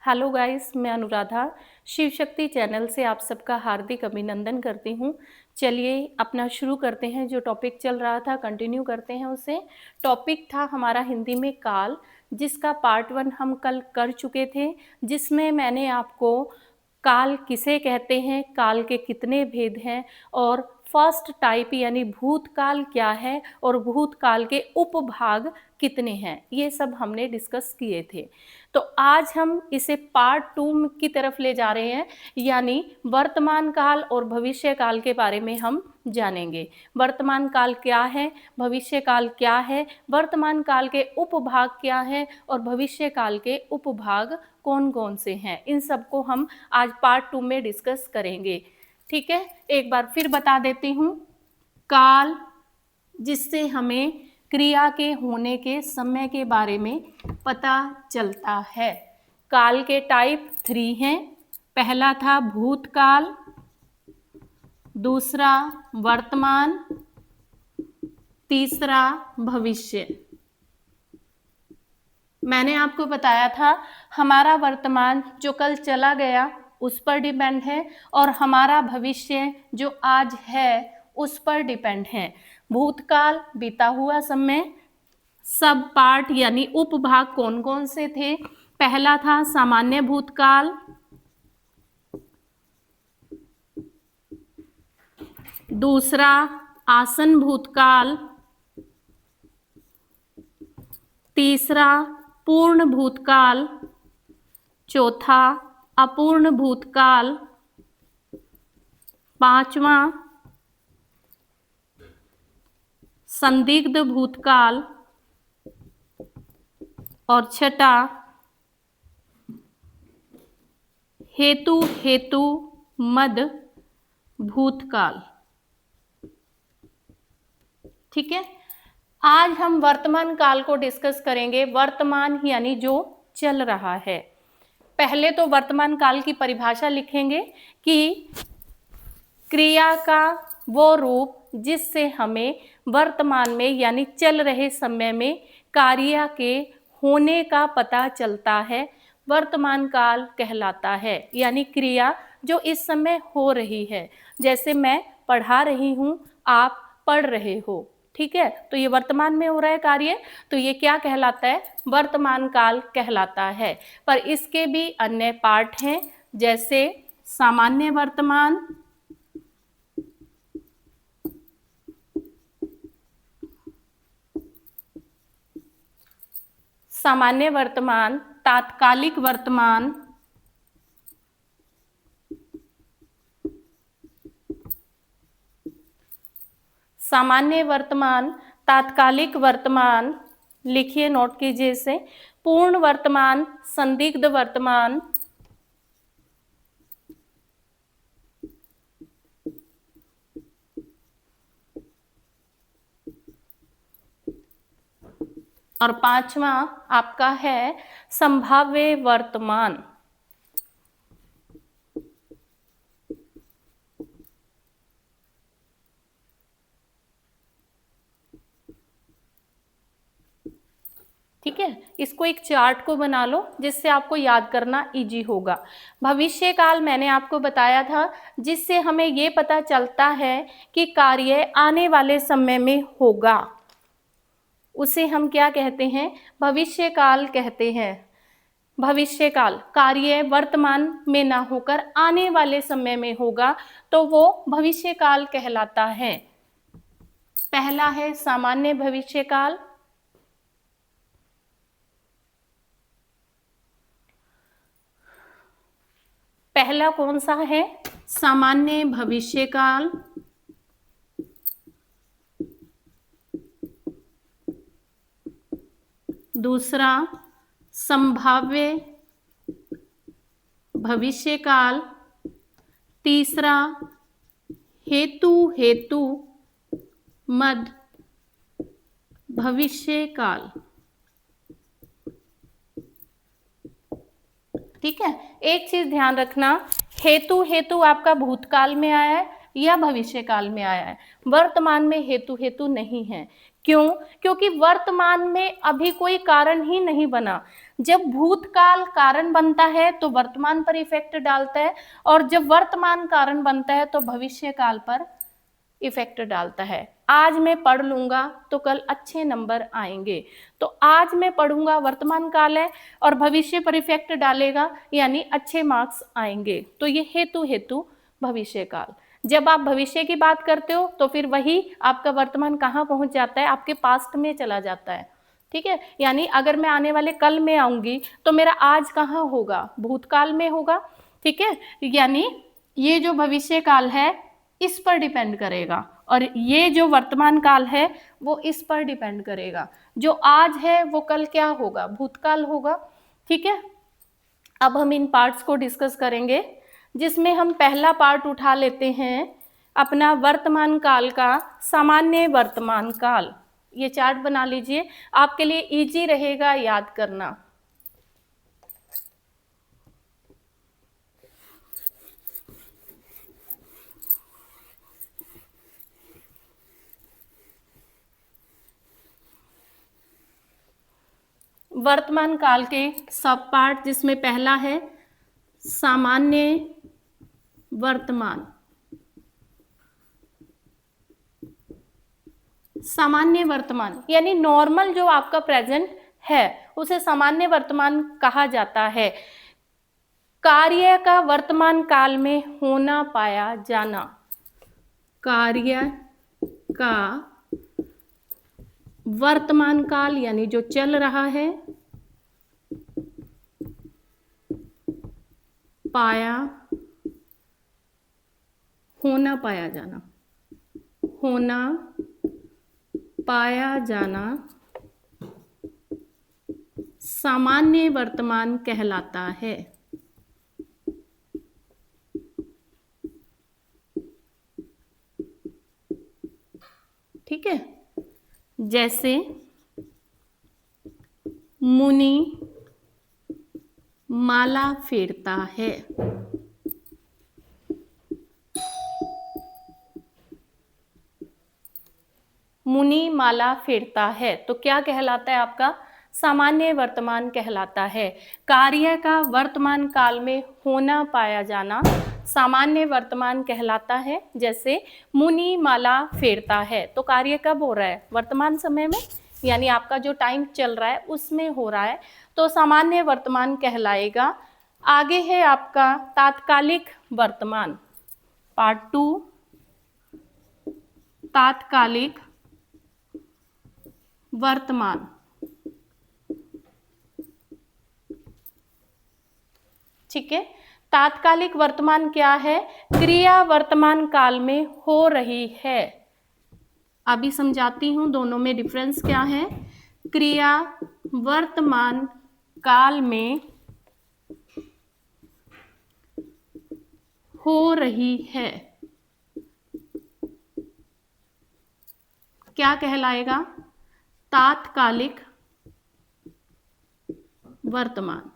Hello guys, मैं Anuradha Shiv Shakti channel से आप सबका हार्दिक अभिनंदन करती हूँ। चलिए अपना शुरू करते हैं। जो टॉपिक चल रहा था कंटिन्यू करते हैं उसे। टॉपिक था हमारा हिंदी में काल, जिसका पार्ट 1 हम कल कर चुके थे, जिसमें मैंने आपको काल किसे कहते हैं, काल के कितने भेद हैं और फर्स्ट टाइप यानी भूतकाल क्या है और भूतकाल के उपभाग कितने हैं, ये सब हमने डिस्कस किए थे। तो आज हम इसे पार्ट 2 की तरफ ले जा रहे हैं, यानी वर्तमान काल और भविष्य काल के बारे में हम जानेंगे। वर्तमान काल क्या है, भविष्य काल क्या है, वर्तमान काल के उपभाग क्या हैं और भविष्य काल के उपभाग कौन कौन से हैं, इन सबको हम आज पार्ट 2 में डिस्कस करेंगे। ठीक है, एक बार फिर बता देती हूँ। काल, जिससे हमें क्रिया के होने के समय के बारे में पता चलता है। काल के टाइप 3 हैं। पहला था भूतकाल, दूसरा वर्तमान, तीसरा भविष्य। मैंने आपको बताया था हमारा वर्तमान जो कल चला गया उस पर डिपेंड है और हमारा भविष्य जो आज है उस पर डिपेंड है। भूतकाल बीता हुआ समय, सब पार्ट यानी उपभाग कौन कौन से थे। पहला था सामान्य भूतकाल, दूसरा आसन भूतकाल, तीसरा पूर्ण भूतकाल, चौथा अपूर्ण भूतकाल, पांचवा संदिग्ध भूतकाल और छठा हेतु मद भूतकाल। ठीक है, आज हम वर्तमान काल को डिस्कस करेंगे। वर्तमान यानी जो चल रहा है। पहले तो वर्तमान काल की परिभाषा लिखेंगे कि क्रिया का वो रूप जिससे हमें वर्तमान में यानी चल रहे समय में कार्य के होने का पता चलता है, वर्तमान काल कहलाता है। यानी क्रिया जो इस समय हो रही है, जैसे मैं पढ़ा रही हूँ, आप पढ़ रहे हो। ठीक है, तो ये वर्तमान में हो रहा है कार्य, तो ये क्या कहलाता है, वर्तमान काल कहलाता है। पर इसके भी अन्य पार्ट हैं, जैसे सामान्य वर्तमान, सामान्य वर्तमान, तात्कालिक वर्तमान, सामान्य वर्तमान, तात्कालिक वर्तमान, लिखिए नोट कीजिए इसे, पूर्ण वर्तमान, संदिग्ध वर्तमान, और पांचवा आपका है संभाव्य वर्तमान। ठीक है, इसको एक चार्ट को बना लो जिससे आपको याद करना इजी होगा। भविष्य काल मैंने आपको बताया था, जिससे हमें ये पता चलता है कि कार्य आने वाले समय में होगा, उसे हम क्या कहते हैं, भविष्य काल कहते हैं। भविष्य काल कार्य वर्तमान में ना होकर आने वाले समय में होगा तो वो भविष्य काल कहलाता है। पहला है सामान्य भविष्य काल, पहला कौन सा है, सामान्य भविष्य काल। दूसरा संभाव्य भविष्य काल, तीसरा हेतु मद भविष्य काल। ठीक है, एक चीज ध्यान रखना, हेतु आपका भूतकाल में आया है या भविष्य काल में आया है। वर्तमान में हेतु नहीं है। क्यों? क्योंकि वर्तमान में अभी कोई कारण ही नहीं बना। जब भूतकाल कारण बनता है तो वर्तमान पर इफेक्ट डालता है, और जब वर्तमान कारण बनता है तो भविष्य काल पर इफेक्ट डालता है। आज मैं पढ़ लूंगा तो कल अच्छे नंबर आएंगे, तो आज मैं पढ़ूंगा वर्तमान काल है, और भविष्य पर इफेक्ट डालेगा यानी अच्छे मार्क्स आएंगे। तो ये हेतु हेतु भविष्य काल। जब आप भविष्य की बात करते हो तो फिर वही आपका वर्तमान कहाँ पहुंच जाता है, आपके पास्ट में चला जाता है। ठीक है, यानी अगर मैं आने वाले कल में आऊंगी तो मेरा आज कहाँ होगा, भूतकाल में होगा। ठीक है, यानी ये जो भविष्य काल है इस पर डिपेंड करेगा, और ये जो वर्तमान काल है वो इस पर डिपेंड करेगा। जो आज है वो कल क्या होगा, भूतकाल होगा। ठीक है, अब हम इन पार्ट्स को डिस्कस करेंगे, जिसमें हम पहला पार्ट उठा लेते हैं अपना वर्तमान काल का सामान्य वर्तमान काल। ये चार्ट बना लीजिए, आपके लिए इजी रहेगा याद करना। वर्तमान काल के सब पार्ट, जिसमें पहला है सामान्य वर्तमान। सामान्य वर्तमान यानी नॉर्मल जो आपका प्रेजेंट है उसे सामान्य वर्तमान कहा जाता है। कार्य का वर्तमान काल में होना पाया जाना, कार्य का वर्तमान काल यानी जो चल रहा है, पाया होना पाया जाना, होना पाया जाना सामान्य वर्तमान कहलाता है। ठीक है, जैसे मुनि माला फेरता है, मुनि माला फेरता है तो क्या कहलाता है, आपका सामान्य वर्तमान कहलाता है। कार्य का वर्तमान काल में होना पाया जाना सामान्य वर्तमान कहलाता है। जैसे मुनि माला फेरता है तो कार्य कब हो रहा है, वर्तमान समय में, यानी आपका जो टाइम चल रहा है उसमें हो रहा है, तो सामान्य वर्तमान कहलाएगा। आगे है आपका तात्कालिक वर्तमान, पार्ट 2, तात्कालिक वर्तमान। ठीक है, तात्कालिक वर्तमान क्या है, क्रिया वर्तमान काल में हो रही है। अभी समझाती हूं दोनों में डिफरेंस क्या है। क्रिया वर्तमान काल में हो रही है क्या कहलाएगा, तात्कालिक वर्तमान।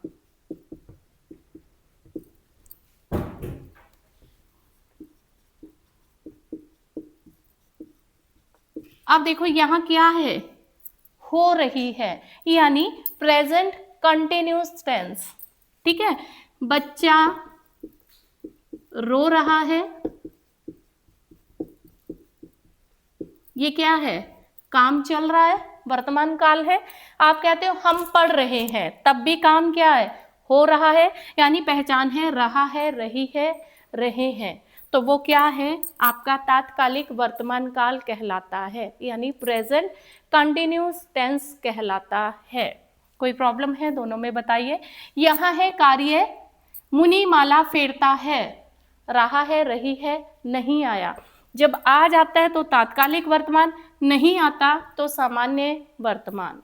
अब देखो यहां क्या है, हो रही है यानी प्रेजेंट कंटिन्यूअस टेंस। ठीक है, बच्चा रो रहा है, ये क्या है, काम चल रहा है, वर्तमान काल है। आप कहते हो हम पढ़ रहे हैं, तब भी काम क्या है, हो रहा है, यानी पहचान है, रहा है, रही है, रहे हैं, तो वो क्या है, आपका तात्कालिक वर्तमान काल कहलाता है, यानी प्रेजेंट कंटिन्यूअस टेंस कहलाता है। कोई प्रॉब्लम है दोनों में, बताइए। यहाँ है कार्य, मुनि माला फेरता है, रहा है, रही है, नहीं आया। जब आ जाता है तो तात्कालिक वर्तमान, नहीं आता तो सामान्य वर्तमान।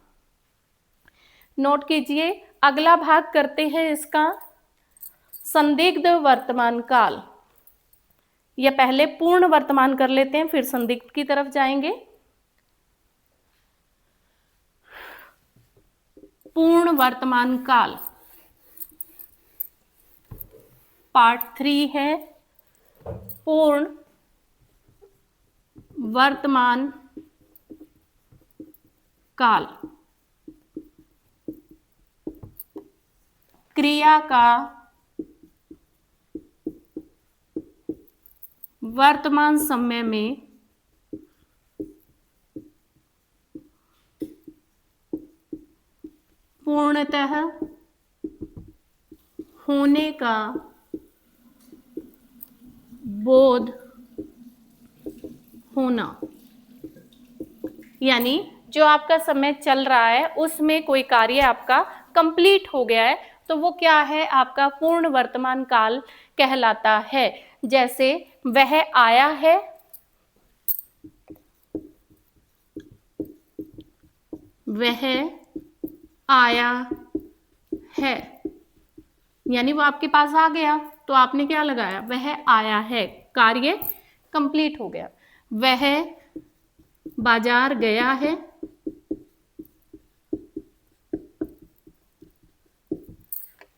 नोट कीजिए, अगला भाग करते हैं इसका संदिग्ध वर्तमान काल, या पहले पूर्ण वर्तमान कर लेते हैं फिर संदिग्ध की तरफ जाएंगे। पूर्ण वर्तमान काल पार्ट 3 है, पूर्ण वर्तमान काल। क्रिया का वर्तमान समय में पूर्णतः होने का बोध होना। यानी जो आपका समय चल रहा है उसमें कोई कार्य आपका कंप्लीट हो गया है तो वो क्या है, आपका पूर्ण वर्तमान काल कहलाता है। जैसे वह आया है, वह आया है, यानी वो आपके पास आ गया तो आपने क्या लगाया, वह आया है, कार्य कंप्लीट हो गया। वह बाजार गया है,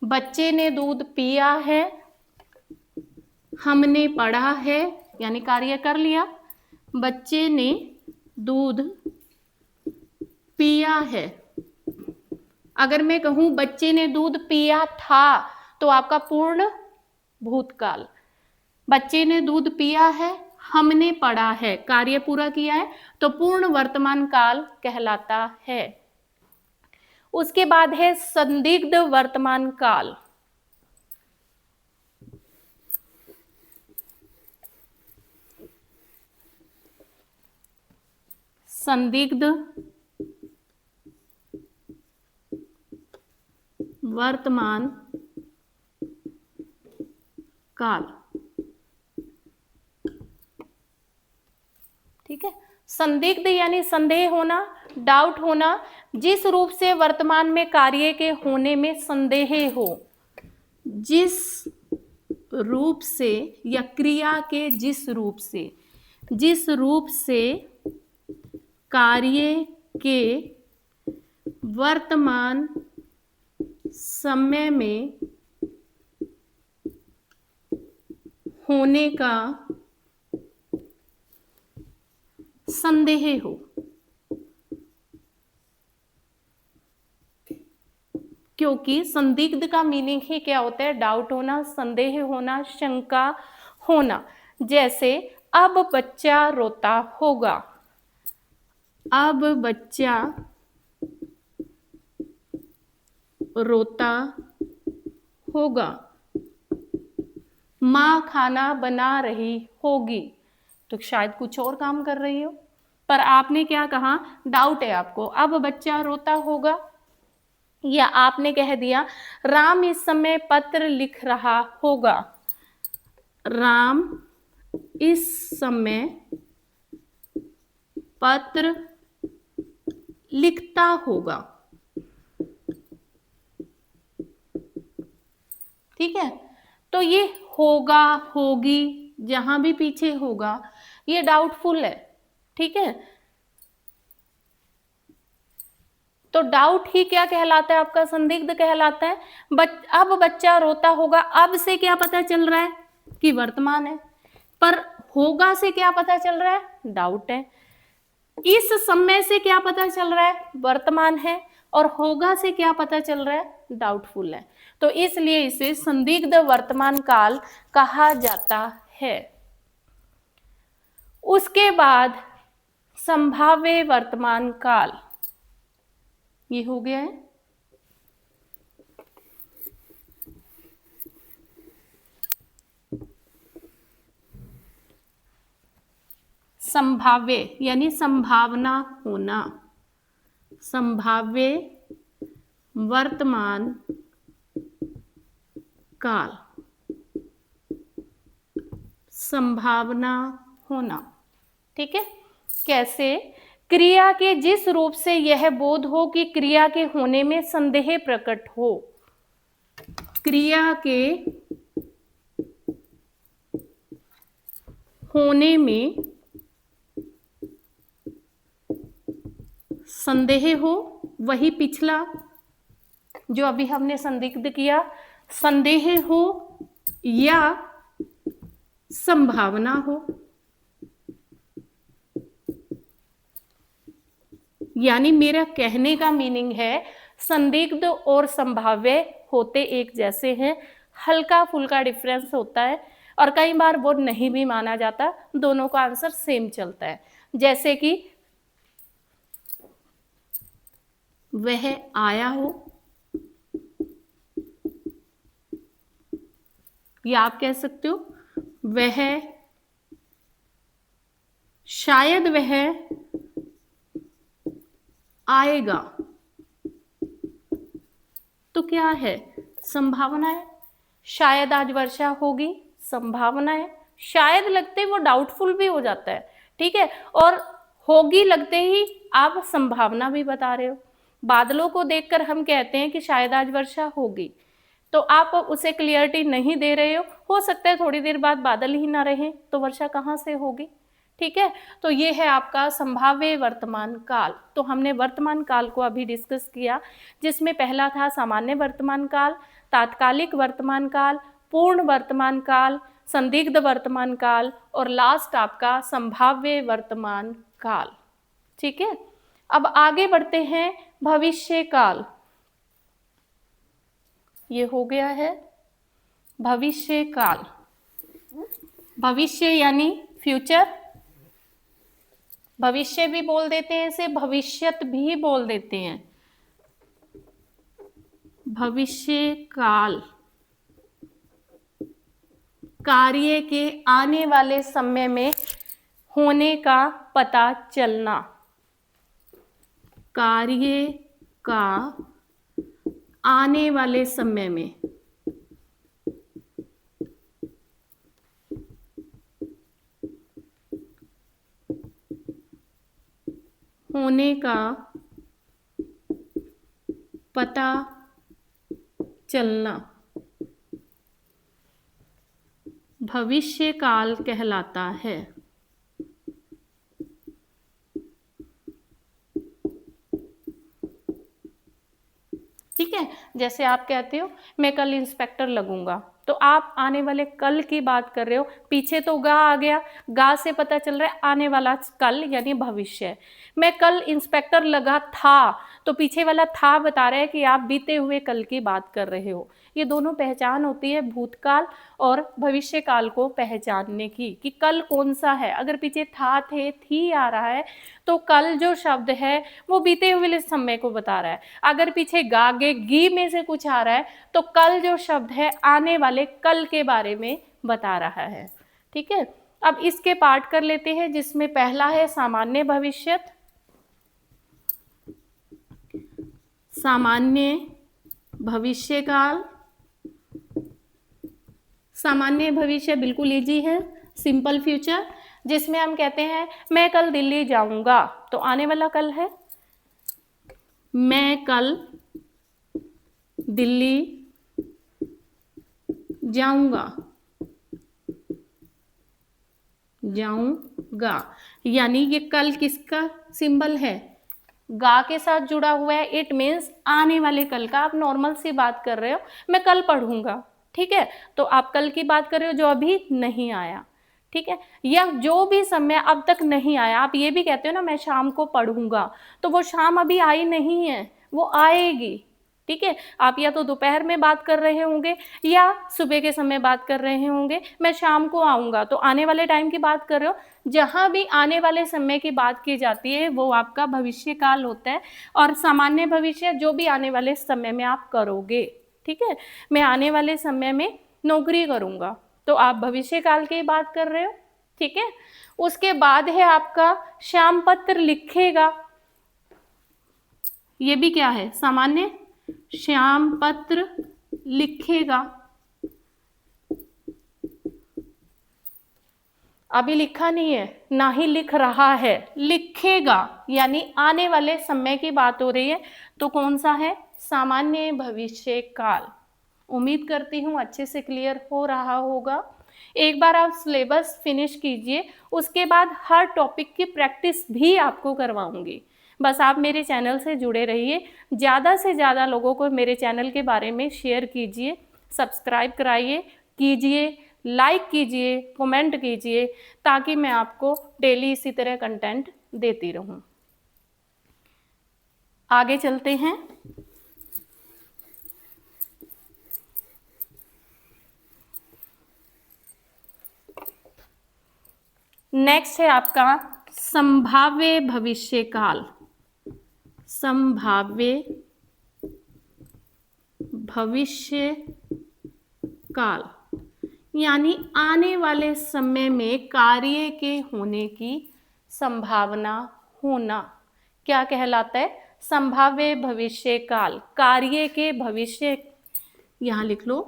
बच्चे ने दूध पिया है, हमने पढ़ा है, यानी कार्य कर लिया। बच्चे ने दूध पिया है। अगर मैं कहूं बच्चे ने दूध पिया था तो आपका पूर्ण भूतकाल। बच्चे ने दूध पिया है, हमने पढ़ा है, कार्य पूरा किया है तो पूर्ण वर्तमान काल कहलाता है। उसके बाद है संदिग्ध वर्तमान काल। संदिग्ध वर्तमान काल, ठीक है। संदिग्ध यानी संदेह होना, डाउट होना, जिस रूप से वर्तमान में कार्य के होने में संदेह हो, जिस रूप से या क्रिया के जिस रूप से कार्य के वर्तमान समय में होने का संदेह हो। क्योंकि संदिग्ध का मीनिंग ही क्या होता है, डाउट होना, संदेह होना, शंका होना। जैसे अब बच्चा रोता होगा, अब बच्चा रोता होगा, माँ खाना बना रही होगी, तो शायद कुछ और काम कर रही हो, पर आपने क्या कहा, डाउट है आपको, अब बच्चा रोता होगा। या आपने कह दिया राम इस समय पत्र लिख रहा होगा, राम इस समय पत्र लिखता होगा, ठीक है। तो ये होगा, होगी, जहां भी पीछे होगा ये डाउटफुल है, ठीक है। तो डाउट ही क्या कहलाता है, आपका संदिग्ध कहलाता है। अब बच्चा रोता होगा, अब से क्या पता चल रहा है कि वर्तमान है, पर होगा से क्या पता चल रहा है, डाउट है। इस समय से क्या पता चल रहा है, वर्तमान है, और होगा से क्या पता चल रहा है, डाउटफुल है। तो इसलिए इसे संदिग्ध वर्तमान काल कहा जाता है। उसके बाद संभाव्य वर्तमान काल, ये हो गया है। संभाव्य यानी संभावना होना, संभाव्य वर्तमान काल, संभावना होना, ठीक है। कैसे, क्रिया के जिस रूप से यह बोध हो कि क्रिया के होने में संदेह प्रकट हो, क्रिया के होने में संदेह हो, वही पिछला जो अभी हमने संदिग्ध किया, संदेह हो या संभावना हो। यानी मेरा कहने का मीनिंग है संदिग्ध और संभाव्य होते एक जैसे हैं, हल्का फुल्का डिफरेंस होता है और कई बार वो नहीं भी माना जाता, दोनों का आंसर सेम चलता है। जैसे कि वह आया हो, या आप कह सकते हो वह शायद वह आएगा। तो क्या है? संभावना है। शायद आज वर्षा होगी, संभावना है। शायद लगते ही वो डाउटफुल भी हो जाता है, ठीक है, और होगी लगते ही आप संभावना भी बता रहे हो। बादलों को देखकर हम कहते हैं कि शायद आज वर्षा होगी, तो आप उसे क्लियरिटी नहीं दे रहे हो सकता है थोड़ी देर बाद बादल ही ना रहे तो वर्षा कहाँ से होगी, ठीक है। तो ये है आपका संभाव्य वर्तमान काल। तो हमने वर्तमान काल को अभी डिस्कस किया, जिसमें पहला था सामान्य वर्तमान काल, तात्कालिक वर्तमान काल, पूर्ण वर्तमान काल, संदिग्ध वर्तमान काल और लास्ट आपका संभाव्य वर्तमान काल, ठीक है। अब आगे बढ़ते हैं भविष्य काल। ये हो गया है भविष्य काल। भविष्य यानी फ्यूचर, भविष्य भी बोल देते हैं इसे, भविष्यत भी बोल देते हैं। भविष्य काल कार्य के आने वाले समय में होने का पता चलना, कार्य का आने वाले समय में होने का पता चलना भविष्य काल कहलाता है। ठीक है, जैसे आप कहते हो मैं कल इंस्पेक्टर लगूंगा, तो आप आने वाले कल की बात कर रहे हो, पीछे तो गा आ गया, गा से पता चल रहा है आने वाला कल यानी भविष्य। मैं कल इंस्पेक्टर लगा था, तो पीछे वाला था बता रहा है कि आप बीते हुए कल की बात कर रहे हो। ये दोनों पहचान होती है भूतकाल और भविष्य काल को पहचानने की, कि कल कौन सा है। अगर पीछे था, थे, थी आ रहा है तो कल जो शब्द है वो बीते हुए समय को बता रहा है। अगर पीछे गा, गे, गी में से कुछ आ रहा है तो कल जो शब्द है आने वाले कल के बारे में बता रहा है, ठीक है। अब इसके पार्ट कर लेते हैं, जिसमें पहला है सामान्य भविष्यत। सामान्य भविष्य काल, सामान्य भविष्य बिल्कुल इजी है, सिंपल फ्यूचर, जिसमें हम कहते हैं मैं कल दिल्ली जाऊंगा, तो आने वाला कल है मैं कल दिल्ली जाऊंगा, जाऊंगा, यानी ये कल किसका सिंबल है? गा के साथ जुड़ा हुआ है। इट मीन्स आने वाले कल का। आप नॉर्मल सी बात कर रहे हो, मैं कल पढ़ूंगा, ठीक है, तो आप कल की बात कर रहे हो जो अभी नहीं आया, ठीक है, या जो भी समय अब तक नहीं आया। आप ये भी कहते हो ना मैं शाम को पढ़ूंगा, तो वो शाम अभी आई नहीं है, वो आएगी, ठीक है। आप या तो दोपहर में बात कर रहे होंगे या सुबह के समय बात कर रहे होंगे, मैं शाम को आऊँगा, तो आने वाले टाइम की बात कर रहे हो। जहाँ भी आने वाले समय की बात की जाती है वो आपका भविष्य काल होता है, और सामान्य भविष्य जो भी आने वाले समय में आप करोगे, ठीक है। मैं आने वाले समय में नौकरी करूँगा, तो आप भविष्य काल की बात कर रहे हो, ठीक है। उसके बाद है आपका श्याम पत्र लिखेगा, ये भी क्या है? सामान्य। श्याम पत्र लिखेगा, अभी लिखा नहीं है, ना ही लिख रहा है, लिखेगा, यानी आने वाले समय की बात हो रही है, तो कौन सा है? सामान्य भविष्य काल। उम्मीद करती हूँ अच्छे से क्लियर हो रहा होगा। एक बार आप सिलेबस फिनिश कीजिए, उसके बाद हर टॉपिक की प्रैक्टिस भी आपको करवाऊंगी। बस आप मेरे चैनल से जुड़े रहिए, ज़्यादा से ज़्यादा लोगों को मेरे चैनल के बारे में शेयर कीजिए, सब्सक्राइब कराइए, कीजिए, लाइक कीजिए, कमेंट कीजिए, ताकि मैं आपको डेली इसी तरह कंटेंट देती रहूं। आगे चलते हैं। नेक्स्ट है आपका संभाव्य भविष्य काल। संभाव्य भविष्य काल यानी आने वाले समय में कार्य के होने की संभावना होना क्या कहलाता है? संभाव्य भविष्य काल। कार्य के भविष्य, यहां लिख लो,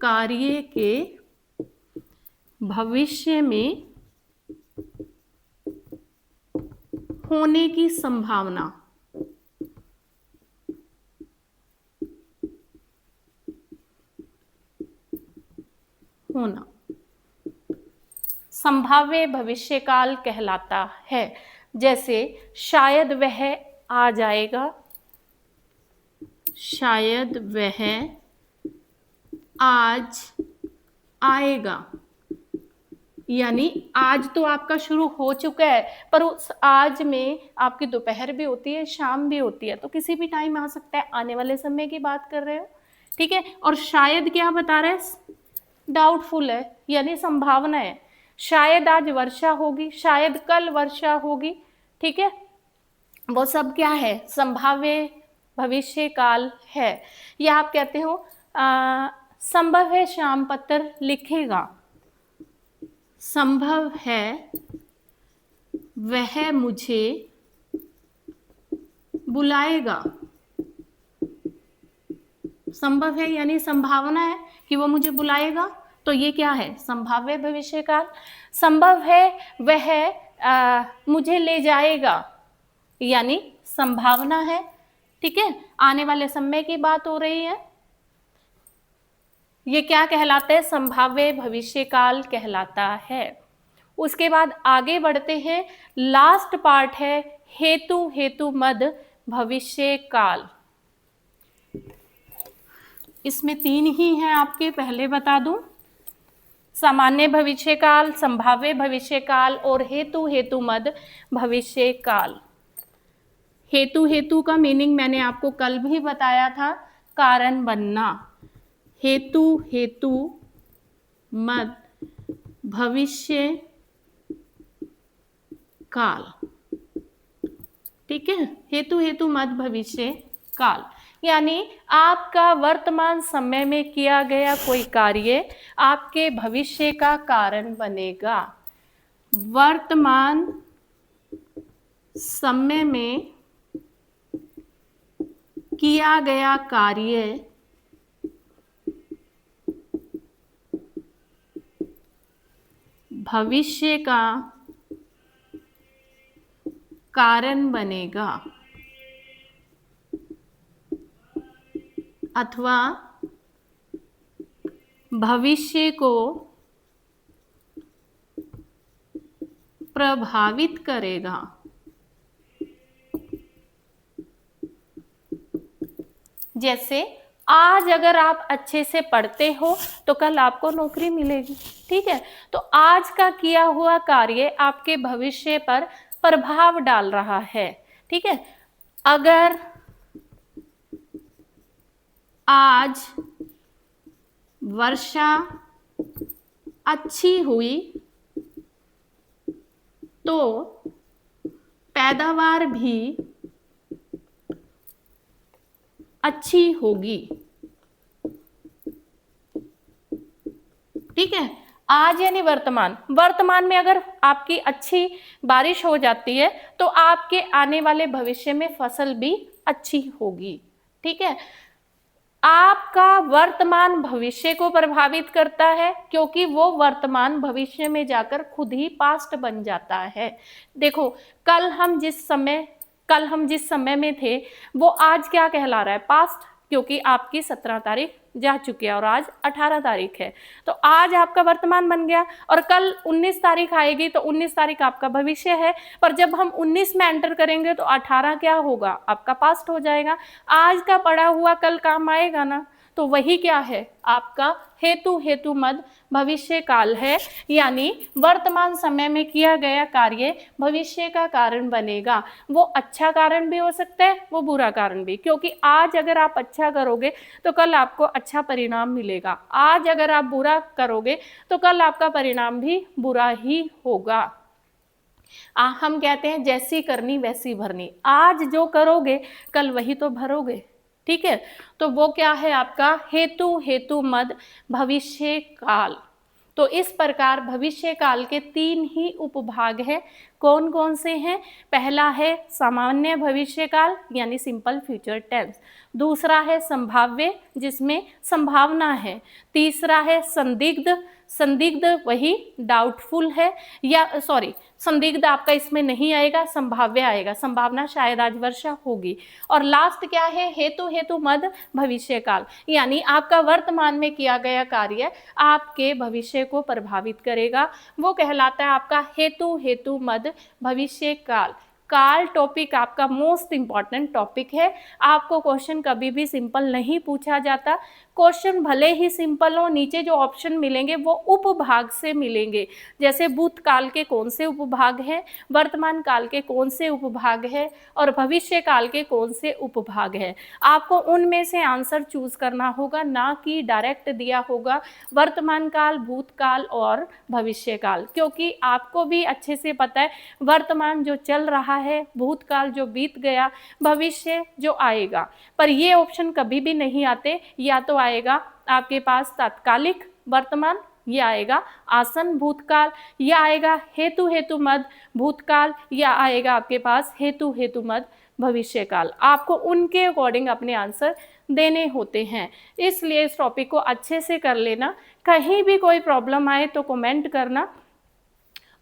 कार्य के भविष्य में होने की संभावना। होना संभाव्य भविष्य काल कहलाता है। जैसे शायद वह आ जाएगा, शायद वह आज आएगा, यानी आज तो आपका शुरू हो चुका है, पर उस आज में आपकी दोपहर भी होती है, शाम भी होती है, तो किसी भी टाइम आ सकता है, आने वाले समय की बात कर रहे हो, ठीक है। और शायद क्या बता रहे हैं? डाउटफुल है, यानी संभावना है। शायद आज वर्षा होगी, शायद कल वर्षा होगी, ठीक है, वो सब क्या है? संभाव्य भविष्य काल है। या आप कहते हो संभव है श्याम पत्र लिखेगा, संभव है वह मुझे बुलाएगा। संभव है यानी संभावना है कि वो मुझे बुलाएगा, तो ये क्या है? संभाव्य भविष्य काल। संभव है वह मुझे ले जाएगा, यानी संभावना है, ठीक है, आने वाले समय की बात हो रही है। ये क्या कहलाता है? संभाव्य भविष्य काल कहलाता है। उसके बाद आगे बढ़ते हैं, लास्ट पार्ट है हेतु हेतु मद भविष्य काल। इसमें 3 ही हैं आपके, पहले बता दूं, सामान्य भविष्य काल, संभाव्य भविष्य काल और हेतु हेतु मद भविष्य काल। हेतु हेतु का मीनिंग मैंने आपको कल भी बताया था, कारण बनना। हेतु हेतु मद भविष्य काल, ठीक है, हेतु हेतु मद भविष्य काल यानी आपका वर्तमान समय में किया गया कोई कार्य आपके भविष्य का कारण बनेगा। वर्तमान समय में किया गया कार्य भविष्य का कारण बनेगा, अथवा भविष्य को प्रभावित करेगा। जैसे आज अगर आप अच्छे से पढ़ते हो तो कल आपको नौकरी मिलेगी, ठीक है। तो आज का किया हुआ कार्य आपके भविष्य पर प्रभाव डाल रहा है, ठीक है। अगर आज वर्षा अच्छी हुई तो पैदावार भी अच्छी होगी, ठीक है। आज यानी वर्तमान, वर्तमान में अगर आपकी अच्छी बारिश हो जाती है तो आपके आने वाले भविष्य में फसल भी अच्छी होगी, ठीक है। आपका वर्तमान भविष्य को प्रभावित करता है क्योंकि वो वर्तमान भविष्य में जाकर खुद ही पास्ट बन जाता है। देखो कल हम जिस समय में थे वो आज क्या कहला रहा है? पास्ट, क्योंकि आपकी 17 तारीख जा चुकी है और आज 18 तारीख है, तो आज आपका वर्तमान बन गया और कल 19 तारीख आएगी तो 19 तारीख आपका भविष्य है, पर जब हम 19 में एंटर करेंगे तो 18 क्या होगा? आपका पास्ट हो जाएगा। आज का पढ़ा हुआ कल काम आएगा ना, तो वही क्या है? आपका हेतु हेतु मद भविष्य काल है, यानी वर्तमान समय में किया गया कार्य भविष्य का कारण बनेगा। वो अच्छा कारण भी हो सकता है, वो बुरा कारण भी, क्योंकि आज अगर आप अच्छा करोगे तो कल आपको अच्छा परिणाम मिलेगा, आज अगर आप बुरा करोगे तो कल आपका परिणाम भी बुरा ही होगा। हम कहते हैं जैसी करनी वैसी भरनी, आज जो करोगे कल वही तो भरोगे। ठीक है, तो वो क्या है आपका हेतु, हेतु मद, भविष्य काल। तो इस प्रकार भविष्य काल के 3 ही उपभाग हैं। कौन कौन से हैं? पहला है सामान्य भविष्य काल यानी सिंपल फ्यूचर टेंस, दूसरा है संभाव्य जिसमें संभावना है, तीसरा है संदिग्ध, संदिग्ध वही डाउटफुल है, या सॉरी संदिग्ध आपका इसमें नहीं आएगा, संभाव्य आएगा, संभावना शायद आज वर्षा होगी, और लास्ट क्या है हेतु, हेतु मद भविष्य काल, यानी आपका वर्तमान में किया गया कार्य आपके भविष्य को प्रभावित करेगा, वो कहलाता है आपका हेतु, हेतु मद भविष्य काल। काल टॉपिक आपका मोस्ट इंपॉर्टेंट टॉपिक है। आपको क्वेश्चन कभी भी सिंपल नहीं पूछा जाता, क्वेश्चन भले ही सिंपल हो, नीचे जो ऑप्शन मिलेंगे वो उपभाग से मिलेंगे, जैसे भूतकाल के कौन से उपभाग हैं, वर्तमान काल के कौन से उपभाग है और भविष्य काल के कौन से उपभाग है। आपको उनमें से आंसर चूज करना होगा, ना कि डायरेक्ट दिया होगा वर्तमान काल, भूतकाल और भविष्य काल, क्योंकि आपको भी अच्छे से पता है वर्तमान जो चल रहा है, भूतकाल जो बीत गया, भविष्य जो आएगा, पर ये ऑप्शन कभी भी नहीं आते। या तो आएगा आपके पास तात्कालिक वर्तमान, या आएगा आसन भूतकाल, या आएगा हेतु, हेतु मद भूतकाल, या आएगा आपके पास हेतु, हेतु मद भविष्य काल। आपको उनके अकॉर्डिंग अपने आंसर देने होते हैं, इसलिए इस टॉपिक को अच्छे से कर लेना। कहीं भी कोई प्रॉब्लम आए तो कमेंट करना,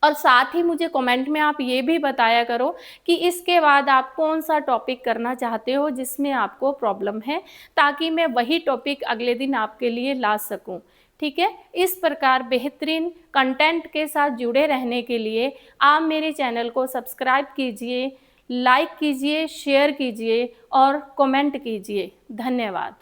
और साथ ही मुझे कमेंट में आप ये भी बताया करो कि इसके बाद आप कौन सा टॉपिक करना चाहते हो जिसमें आपको प्रॉब्लम है, ताकि मैं वही टॉपिक अगले दिन आपके लिए ला सकूं। ठीक है, इस प्रकार बेहतरीन कंटेंट के साथ जुड़े रहने के लिए आप मेरे चैनल को सब्सक्राइब कीजिए, लाइक कीजिए, शेयर कीजिए और कमेंट कीजिए। धन्यवाद।